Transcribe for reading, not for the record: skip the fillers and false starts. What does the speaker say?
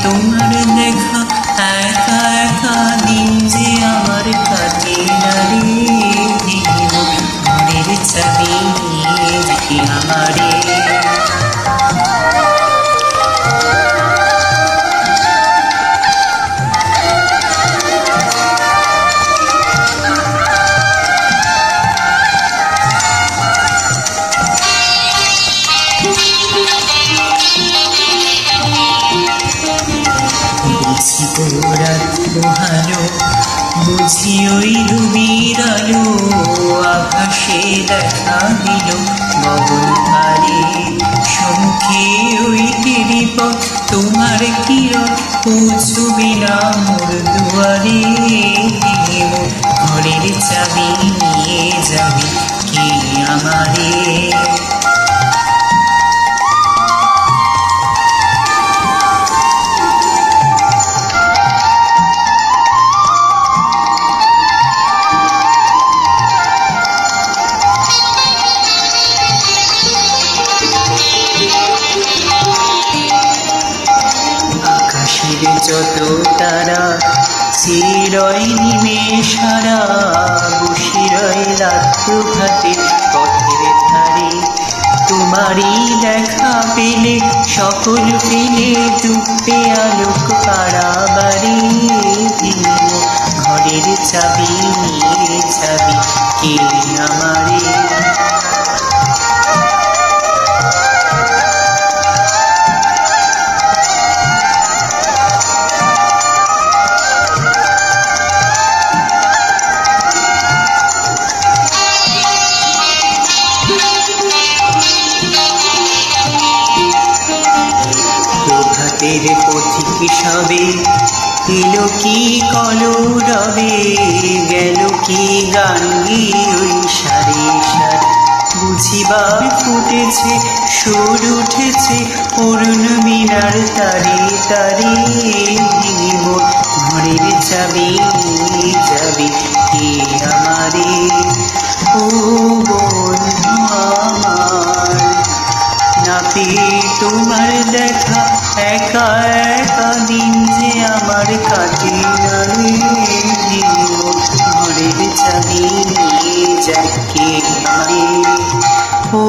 তোমার দেখা একা একা দিন যে আমার কাটে না রে, ঘরের চাবি কি আমারে। বুঝি রাত পোহালো, বুঝি ওই ডুবির আলো, আকাশে দেখা দিল গগন পারে, সম্মুখে ওই গিরিপথ তোমার কিরণ পৌঁছবে না মোর দুয়ারে, ঘরের চাবি নিয়ে যাবে কে আমারে। যত তারা চিরই নিমেষারা, বসে রয় রাত প্রভাতে পথের ধারে, তোমারই দেখা পেলে সকল পেলে ডুববে আলোক পাড়াবাড়ি, ঘরের চাবি নিয়ে যাবি কে আমারে। প্রভাতের পথিক সবে এলো কি কলরবে, গেল কি গান গিয়ে ওই সারে সার, বুঝিবার ফুটেছে সুর উঠেছে অরুণ মিনার তারে তারে, ঘরের চাবি যাবি কে আমারে। ও বন্ধু আমার, নাতে তোমার দেখা একা একা দিন যে আমার কাটে না রে, ঘরের চাবি নিয়ে যায় কে আমারে। ও